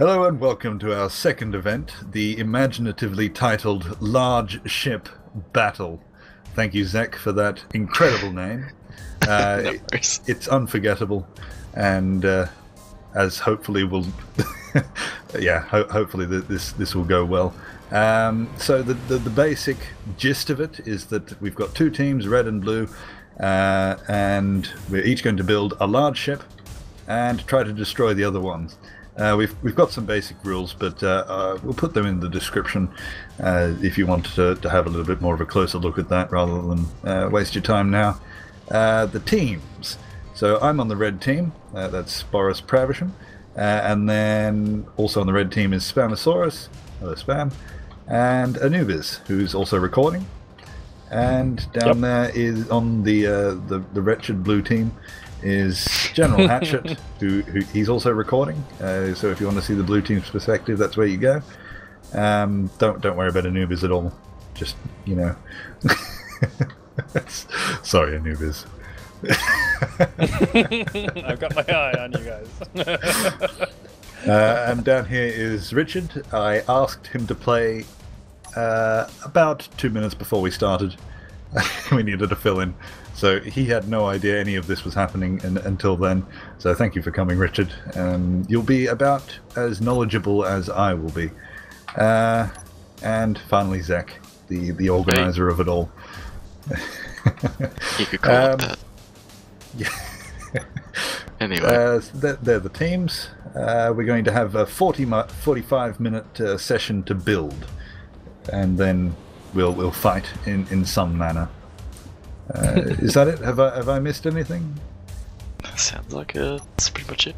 Hello and welcome to our second event, the imaginatively titled Large Ship Battle. Thank you, Zek, for that incredible name. No worries. It's unforgettable, and as hopefully will, hopefully this will go well. So the basic gist of it is that we've got two teams, red and blue, and we're each going to build a large ship and try to destroy the other ones. We've got some basic rules, but we'll put them in the description if you want to have a little bit more of a closer look at that rather than waste your time now. The teams. So I'm on the red team, that's Boris Pravisham, and then also on the red team is Spamasaurus, hello Spam, and Anubis, who's also recording. And down there is on the wretched blue team is General Hatchet, who he's also recording. So if you want to see the blue team's perspective, that's where you go. Don't worry about Anubis at all. Just sorry, Anubis. I've got my eye on you guys. And down here is Richard. I asked him to play about 2 minutes before we started. We needed to fill in. So he had no idea any of this was happening until then. So thank you for coming, Richard. You'll be about as knowledgeable as I will be. And finally, Zach, the organizer of it all. You could call it that. Yeah. Anyway. They're the teams. We're going to have a 45-minute session to build. And then we'll fight in some manner. Is that it? Have I missed anything? Sounds like that's pretty much it.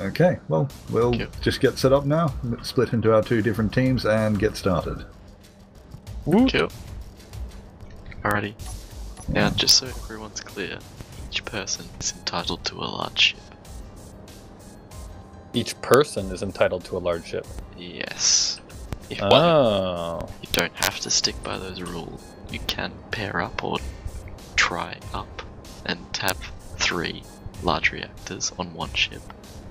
Okay, well, we'll just get set up now, split into our two different teams, and get started. Woo. Cool. Alrighty. Now, just so everyone's clear, each person is entitled to a large ship. Each person is entitled to a large ship. Yes. If you don't have to stick by those rules. You can pair up or try up and have 3 large reactors on one ship,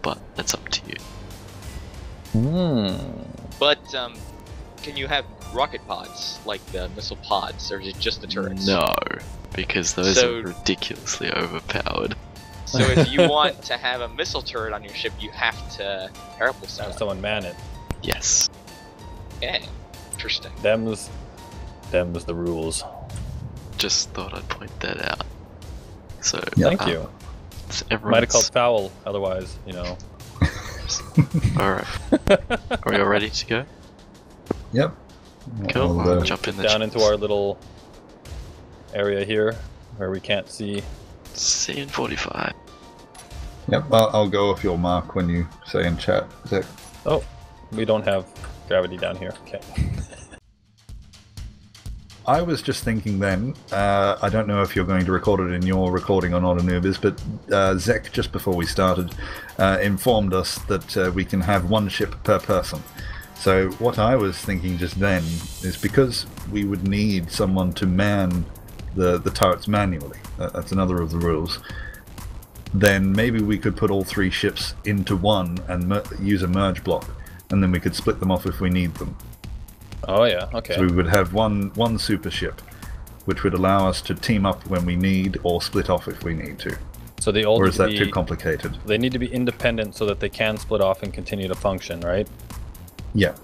but that's up to you. But can you have rocket pods like the missile pods, or is it just the turrets? No, because those are ridiculously overpowered. So if you want to have a missile turret on your ship, you have to pair up with someone man it. Yes. Yeah, interesting. Them's the rules. Just thought I'd point that out. So thank you. Might have called foul, otherwise, Alright. Are we all ready to go? Yep. Cool. I'll, jump in the down into our little area here where we can't see. See you in 45. Yep, I'll go off your mark when you say in chat, Zach. Oh, we don't have gravity down here. Okay. I was just thinking then, I don't know if you're going to record it in your recording or not, Anubis, but Zek, just before we started, informed us that we can have one ship per person. So what I was thinking just then is because we would need someone to man the turrets manually, that's another of the rules, then maybe we could put all 3 ships into one and use a merge block, and then we could split them off if we need them. Oh yeah, okay. So we would have one super ship, which would allow us to team up when we need, or split off if we need to. So they all or is that too complicated? They need to be independent so that they can split off and continue to function, right? Yeah.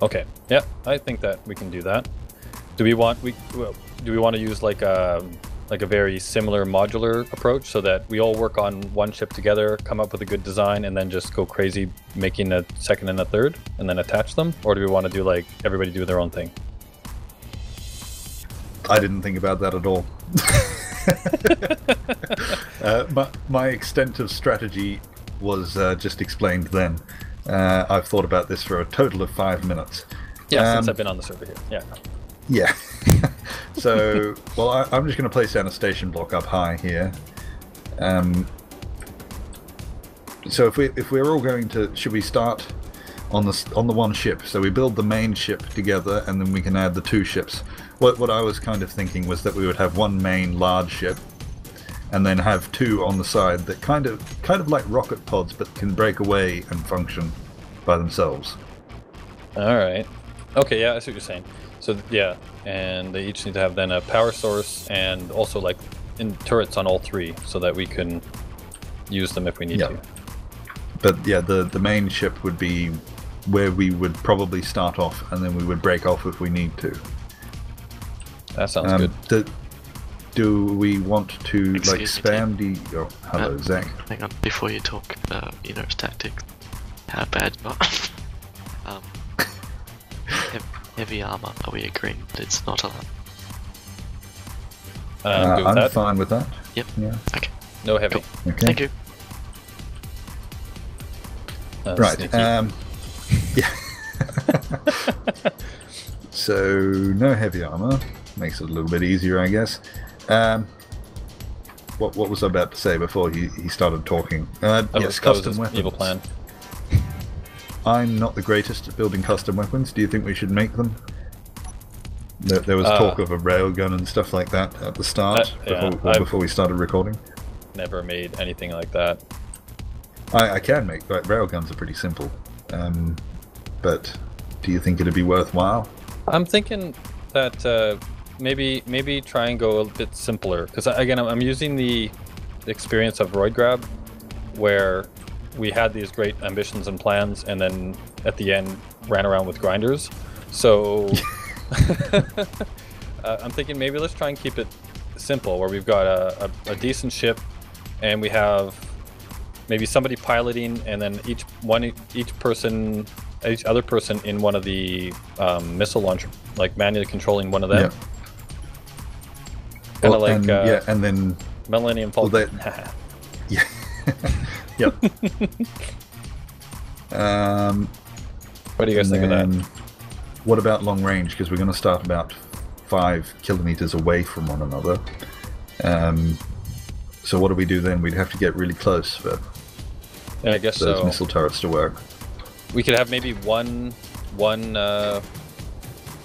Okay. Yeah, I think that we can do that. Do we want to use like a very similar modular approach so that we all work on one ship together, come up with a good design, and then just go crazy making a second and a third, and then attach them? Or do we want to do like everybody do their own thing? I didn't think about that at all. My extent of strategy was just explained then. I've thought about this for a total of 5 minutes. Yeah, since I've been on the server here. Yeah. Yeah. So, well, I'm just going to place down a station block up high here. So if we're all going to, should we start on the one ship? So we build the main ship together, and then we can add the 2 ships. What I was kind of thinking was that we would have one main large ship, and then have 2 on the side that kind of like rocket pods, but can break away and function by themselves. All right. Okay, yeah, I see what you're saying. So yeah, and they each need to have then a power source and also like in turrets on all 3, so that we can use them if we need to. But yeah, the main ship would be where we would probably start off, and then we would break off if we need to. That sounds good. Do we want to Excuse like me, spam the? Oh, hello, Zach. Hang on, before you talk, tactics. How bad you are. Heavy armor. Are we agreeing that it's not allowed? Good with I'm that. fine with that. Yep. Yeah. Okay. No heavy. Cool. Okay. Thank you. Right. Sneaky. Yeah. So no heavy armor makes it a little bit easier, I guess. What was I about to say before he started talking? Yes, custom weapons. Evil plan. I'm not the greatest at building custom weapons. Do you think we should make them? There was talk of a railgun and stuff like that at the start, before we started recording. Never made anything like that. I can make, like, railguns are pretty simple. But do you think it'd be worthwhile? I'm thinking that maybe try and go a bit simpler, because again I'm using the experience of Roid Grab, where we had these great ambitions and plans, and then at the end ran around with grinders. So I'm thinking maybe let's try and keep it simple, where we've got a decent ship, and we have maybe somebody piloting, and then each other person in one of the missile launcher, like manually controlling one of them. Yeah. Kind of like and then Millennium Falcon. Yeah. Yep. What do you guys think of that? What about long range? Because we're going to start about 5 kilometers away from one another. So what do we do then? We'd have to get really close for I guess those so. missile turrets to work. We could have maybe one of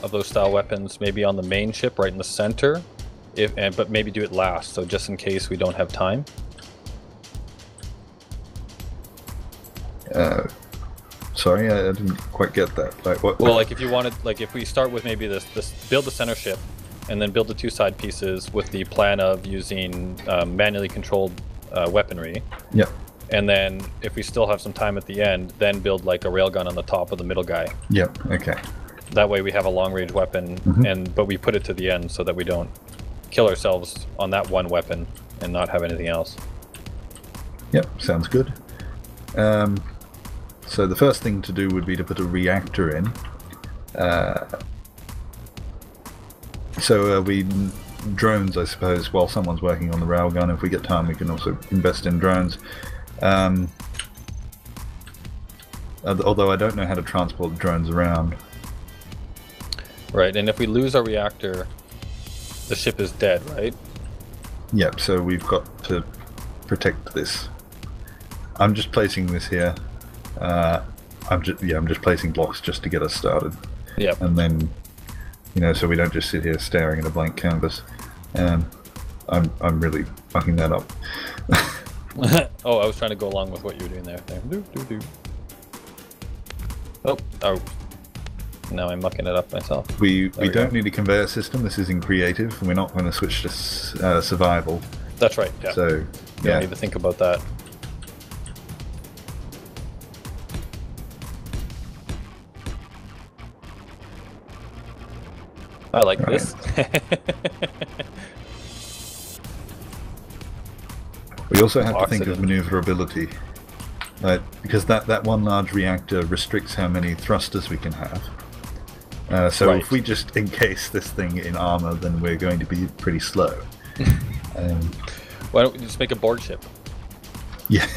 those style weapons maybe on the main ship right in the center, but maybe do it last, so just in case we don't have time. Sorry, I didn't quite get that. Like what? Well, like if you wanted, like if we start with maybe this build the center ship, and then build the 2 side pieces with the plan of using manually controlled weaponry. Yeah. And then if we still have some time at the end, then build like a railgun on the top of the middle guy. Yep. Okay. That way we have a long range weapon, but we put it to the end so that we don't kill ourselves on that one weapon and not have anything else. Yep. Sounds good. So the first thing to do would be to put a reactor in. So we drones, I suppose, while someone's working on the railgun. If we get time, we can also invest in drones. Although I don't know how to transport drones around. Right, and if we lose our reactor, the ship is dead, right? Yep, so we've got to protect this. I'm just placing this here. I'm just placing blocks just to get us started. Yep. And then, so we don't just sit here staring at a blank canvas. I'm really fucking that up. Oh, I was trying to go along with what you were doing there. Oh, now I'm mucking it up myself. We don't need a conveyor system. This is in creative. We're not going to switch to survival. That's right. Yeah. So Don't need to think about that. I like this. We also have to think of maneuverability, because that one large reactor restricts how many thrusters we can have. So if we just encase this thing in armor, then we're going to be pretty slow. Why don't we just make a board ship? Yeah.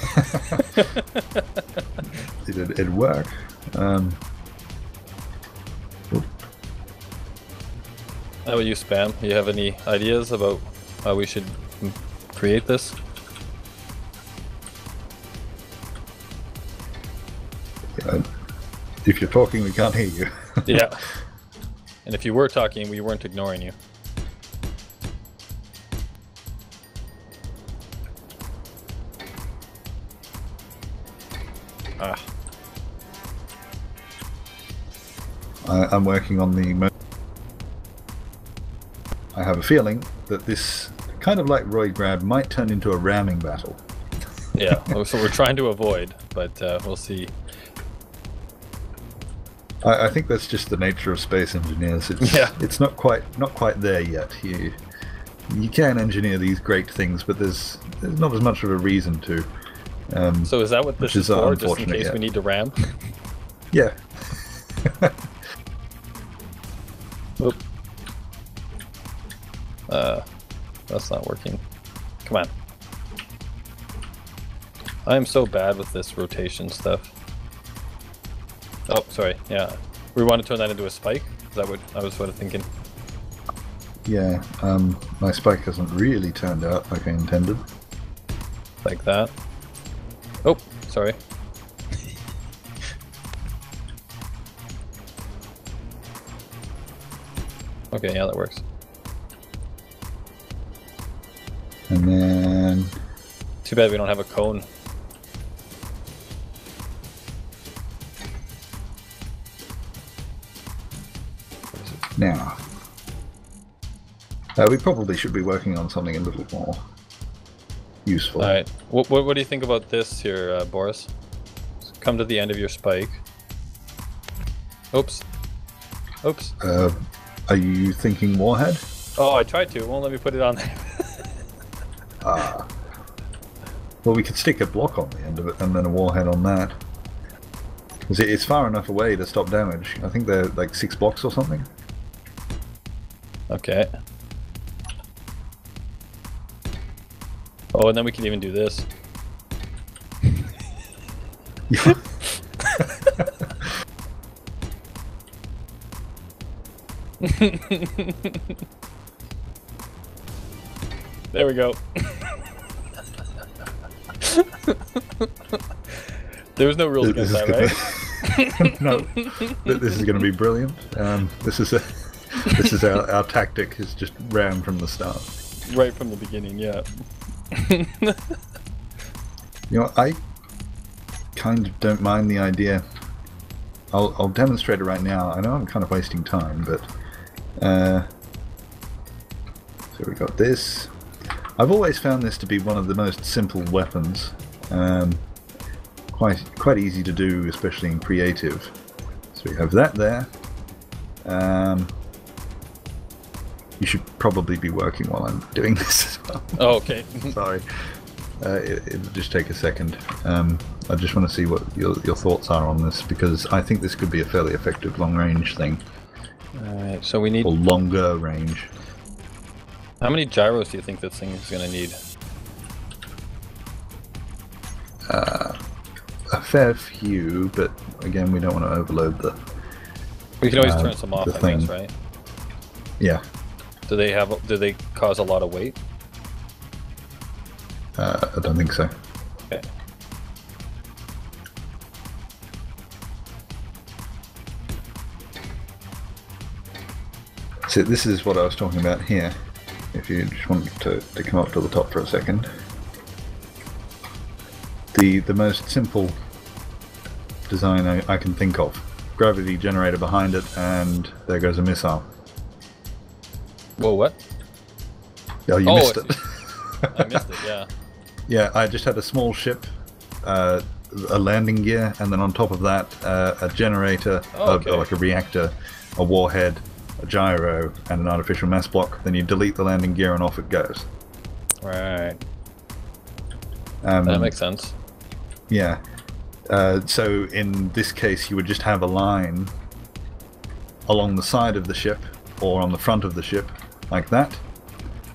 It'd work. How about you, Spam? You have any ideas about how we should create this? If you're talking, we can't hear you. Yeah. And if you were talking, we weren't ignoring you. Ah. I'm working on the... I have a feeling that this, kind of like Roy Grab, might turn into a ramming battle. Yeah, so we're trying to avoid, but we'll see. I think that's just the nature of space engineers. It's not quite there yet. You can engineer these great things, but there's not as much of a reason to. So is that what this is for? Just in case we need to ram? Yeah. Oop. That's not working. Come on. I am so bad with this rotation stuff. Oh, sorry. Yeah, we want to turn that into a spike. Is that what I was sort of thinking? Yeah. My spike hasn't really turned out like I intended. Like that. Oh, sorry. Okay, yeah, that works. And then... Too bad we don't have a cone. Now, we probably should be working on something a little more useful. Alright, what do you think about this here, Boris? Come to the end of your spike. Oops. Oops. Are you thinking warhead? Oh, I tried to. It won't let me put it on there. Well, we could stick a block on the end of it and then a warhead on that. Because it's far enough away to stop damage. I think they're like 6 blocks or something. Okay. Oh, and then we can even do this. There we go. There was no rules against that, right? No, this is going to be brilliant. This is our tactic. Is just ram from the start. Right from the beginning, yeah. You know, I kind of don't mind the idea. I'll demonstrate it right now. I know I'm kind of wasting time, but so we got this. I've always found this to be one of the most simple weapons. Quite easy to do, especially in creative. So we have that there. You should probably be working while I'm doing this as well. Oh, okay. Sorry. It'll just take a second. I just want to see what your thoughts are on this, because I think this could be a fairly effective long-range thing. Alright, so we need... Or longer range. How many gyros do you think this thing is going to need? A fair few, but again, we don't want to overload the... We can always turn some off, I thing. guess, right? Yeah. Do they cause a lot of weight? I don't think so. Okay. So this is what I was talking about here. If you just want to come up to the top for a second. The most simple design I can think of. Gravity generator behind it, and there goes a missile. Whoa, what? Oh, you missed it. I missed it, yeah. Yeah, I just had a small ship, a landing gear, and then on top of that, a generator, like a reactor, a warhead, a gyro, and an artificial mass block. Then you delete the landing gear and off it goes. Right. That makes sense. Yeah. So in this case, you would just have a line along the side of the ship, or on the front of the ship, like that.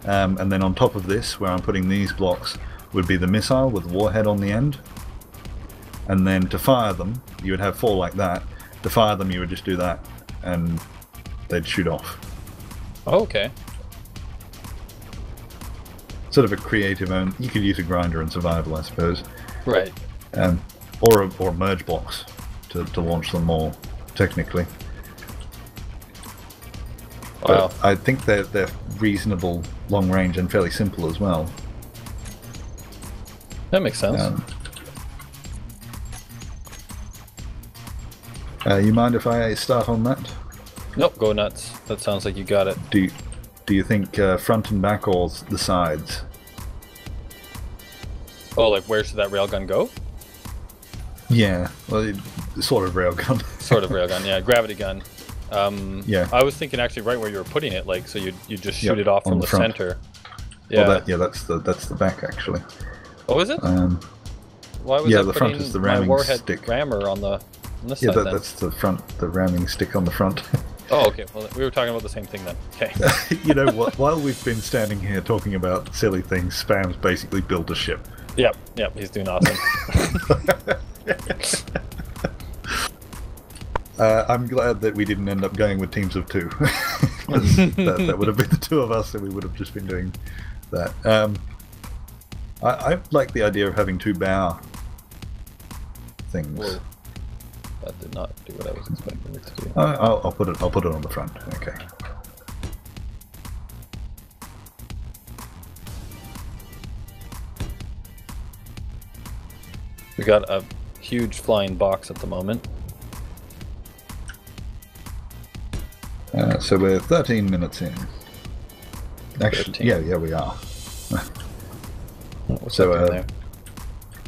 And then on top of this, where I'm putting these blocks, would be the missile with the warhead on the end. And then to fire them, you would have 4 like that. To fire them, you would just do that, and they'd shoot off. Oh, okay. Sort of a creative own. You could use a grinder in survival, I suppose. Right. Or merge blocks to launch them more technically. Wow. But I think they're reasonable long range and fairly simple as well. That makes sense. You mind if I start on that? Nope, go nuts. That sounds like you got it. Do you think front and back or the sides? Oh, like where should that railgun go? Yeah, well, sort of railgun. Sort of railgun, yeah, gravity gun. Yeah. I was thinking actually right where you were putting it, like so you just shoot it off from the front. center. Yeah. Well, that's the back actually. Oh, is it? Why was the front is the ramming warhead stick. Rammer on this Yeah, side then? that's the front, the ramming stick on the front. Oh, okay. Well, we were talking about the same thing then. Okay. You know what? While we've been standing here talking about silly things, Spam's basically built a ship. Yep, he's doing awesome. I'm glad that we didn't end up going with teams of 2. that would have been the 2 of us, and we would have just been doing that. I like the idea of having 2 bow things. Whoa. That did not do what I was expecting it to do. I'll put it on the front. Okay. We got a huge flying box at the moment. So we're 13 minutes in. Actually, 13. yeah, we are. What's So, that doing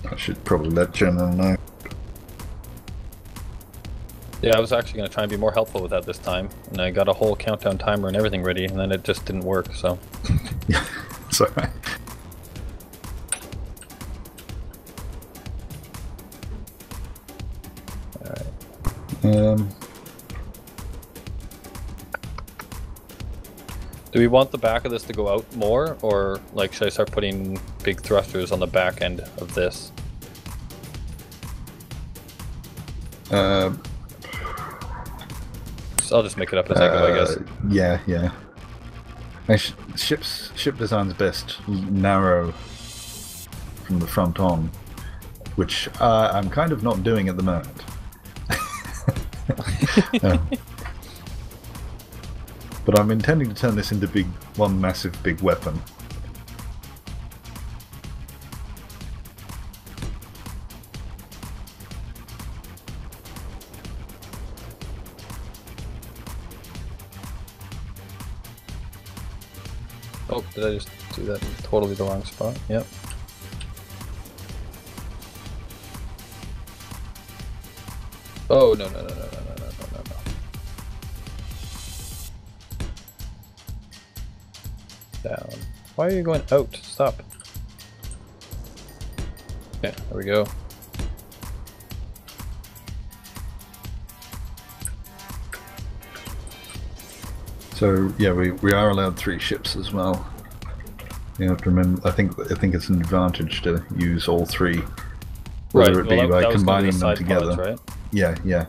there? I should probably let General know. Yeah, I was actually going to try and be more helpful with that this time, and I got a whole countdown timer and everything ready, and then it just didn't work, so... Yeah, it's alright. Do we want the back of this to go out more, or like should I start putting big thrusters on the back end of this? So I'll just make it up as I go, I guess. Yeah. Ship design's best narrow from the front on, which I'm kind of not doing at the moment. But I'm intending to turn this into one massive big weapon. Oh, did I just do that in totally the wrong spot? Yep. Oh, no. Down. Why are you going out? Stop. Okay, there we go. So yeah, we are allowed 3 ships as well. You have to remember. I think it's an advantage to use all 3, whether it be by combining them together. Pods, right? Yeah.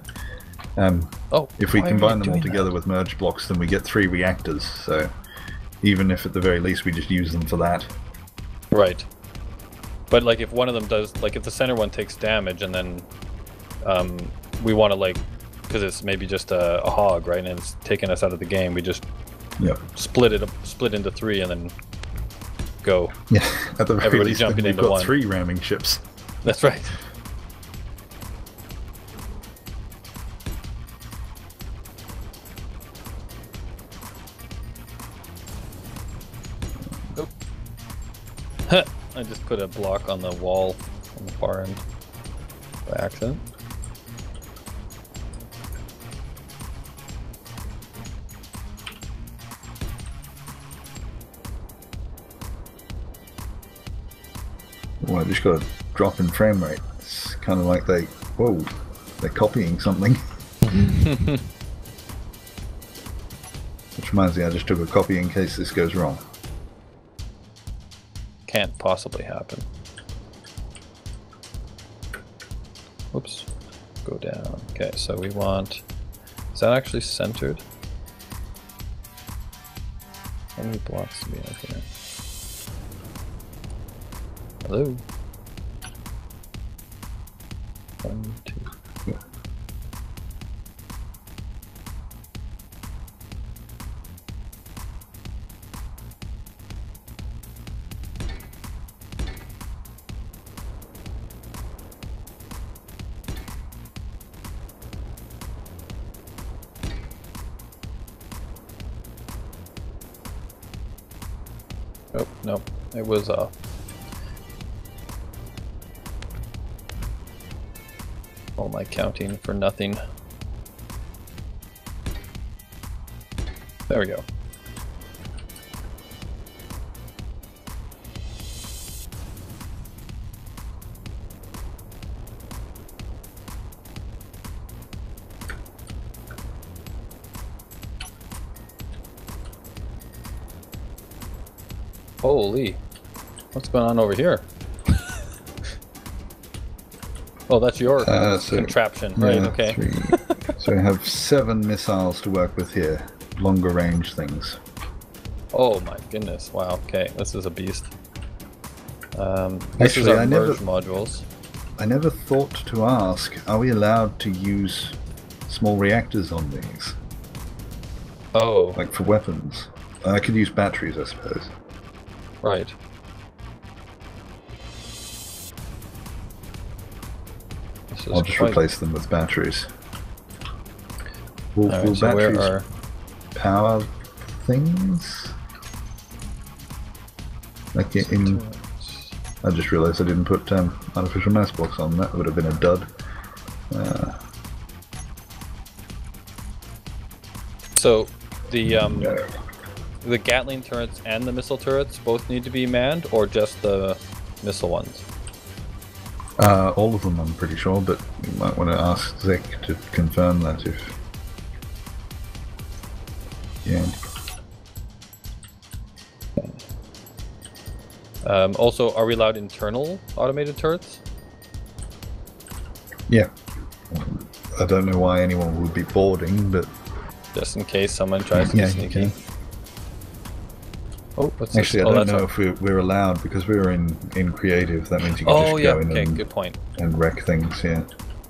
If we combine them all together with merge blocks, then we get 3 reactors. So even if at the very least we just use them for that. Right. But like if one of them does, like if the center one takes damage and then we want to like, because it's maybe just a hog, right, and it's taking us out of the game, we just split into 3 and then go. Yeah, at the very Everybody least jumping we've into got one. 3 ramming ships. That's right. I just put a block on the wall on the far end by accident. Oh, I just got a drop in frame rate. It's kind of like they're copying something. Which reminds me, I just took a copy in case this goes wrong. Can't possibly happen. Oops. Go down. Okay, so we want... Is that actually centered? How many blocks do we have here? Hello? 1, 2... Oh, no, it was off. All my counting for nothing. There we go. Holy, what's going on over here? Oh, that's your contraption, right? Okay. So we have 7 missiles to work with here, longer range things. Oh my goodness! Wow. Okay, this is a beast. This Actually, is our merge modules. I never thought to ask: are we allowed to use small reactors on these? Oh. Like for weapons? I could use batteries, I suppose. Right. I'll just replace them with batteries. Will so batteries power things? Like in... I just realised I didn't put artificial mass blocks on. That would have been a dud. So the Gatling turrets and the missile turrets both need to be manned, or just the missile ones? All of them, I'm pretty sure, but you might want to ask Zek to confirm that if... Yeah. Also, are we allowed internal automated turrets? Yeah. I don't know why anyone would be boarding, but... Just in case someone tries to be sneaky. Oh, what's actually, this? I don't know if we're allowed, because we were in creative. That means you can just go in good point. And wreck things, yeah.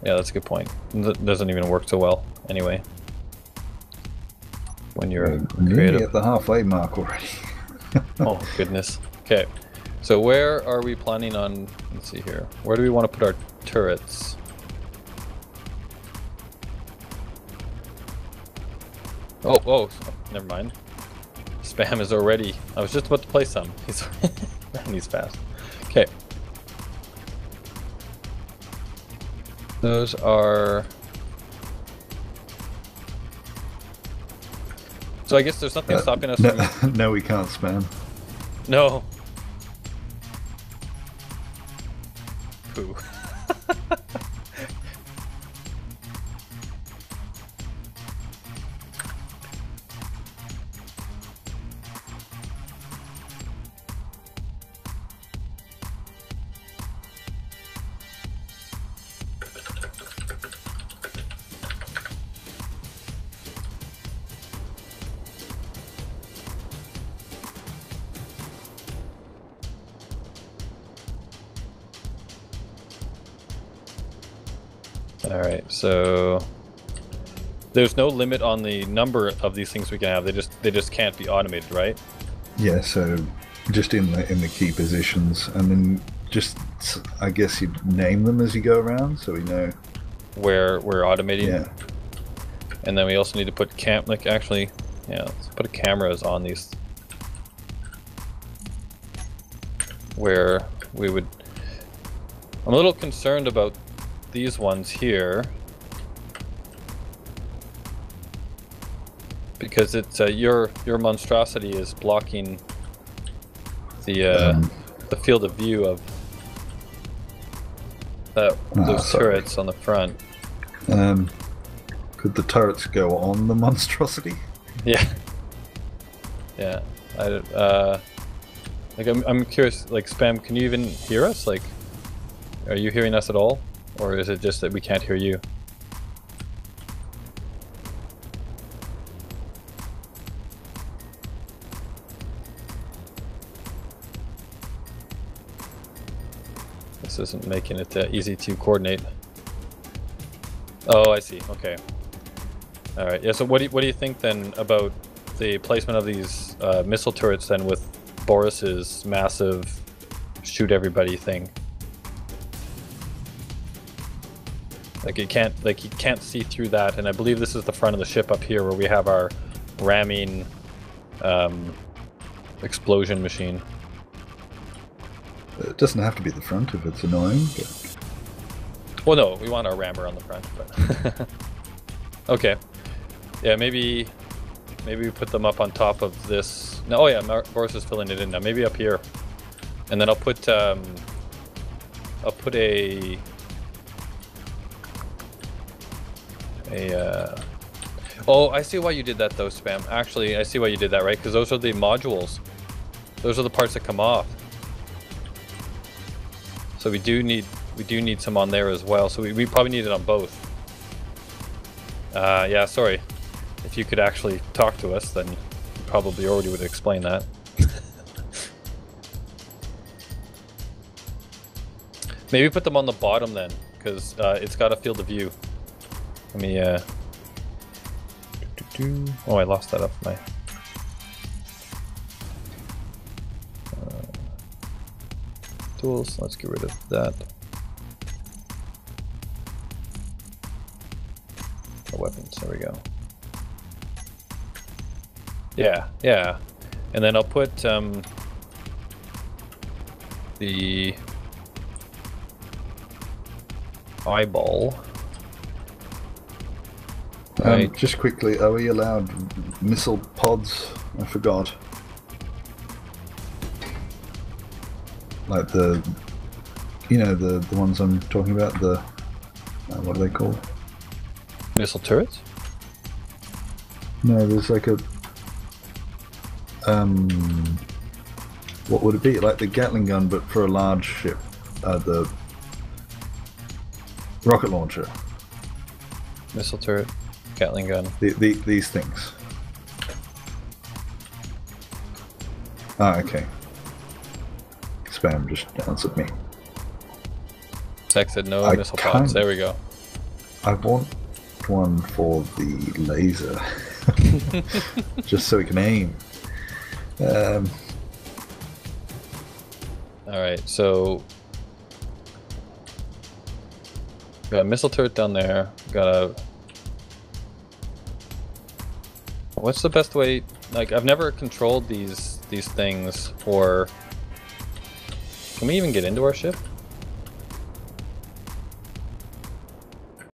Yeah, that's a good point. That doesn't even work so well, anyway. When you're nearly at the halfway mark already. Oh, goodness. Okay. So where are we planning on... Let's see here. Where do we want to put our turrets? Oh, never mind. Spam is already... I was just about to play some. He's fast. Okay. Those are... So I guess there's nothing stopping us from... No, we can't spam. No. Pooh. Alright, so there's no limit on the number of these things we can have. They just can't be automated, right? Yeah, so just in the key positions, and then just I guess you name them as you go around, so we know where we're automating. Yeah. And then we also need to put let's put cameras on these where we would. I'm a little concerned about these ones here because it's your monstrosity is blocking the field of view of those turrets on the front. Could the turrets go on the monstrosity? Yeah. Like I'm curious, like Spam, can you even hear us? Like, are you hearing us at all? Or is it just that we can't hear you? This isn't making it easy to coordinate. Oh, I see. Okay. All right. Yeah. So what do you think then about the placement of these missile turrets then with Boris's massive shoot everybody thing? Like you can't see through that, and I believe this is the front of the ship up here where we have our ramming explosion machine. It doesn't have to be the front if it's annoying. But... Well, no, we want our rammer on the front. But okay. Yeah, maybe we put them up on top of this. No, oh yeah, Boris is filling it in now. Maybe up here, and then I'll put a. Oh, I see why you did that though, Spam. Actually, I see why you did that, right? Because those are the modules. Those are the parts that come off. So we do need some on there as well. So we probably need it on both. Yeah, sorry. If you could actually talk to us, then you probably already would explain that. Maybe put them on the bottom then, because it's got a field of view. Let me. Oh, I lost that off my. Tools. Let's get rid of that. Weapons. There we go. Yeah, yeah, and then I'll put the eyeball. Right. Just quickly, are we allowed missile pods? I forgot. Like the, you know, the ones I'm talking about. The what are they called? Missile turrets? No, there's like a what would it be? Like the Gatling gun, but for a large ship. The rocket launcher. Missile turret, Gatling gun. These things. Ah, okay. Spam just answered me. Zach said no missile pods. There we go. I want one for the laser, just so we can aim. All right, so got a missile turret down there. Got a. What's the best way? Like, I've never controlled these things. Or can we even get into our ship?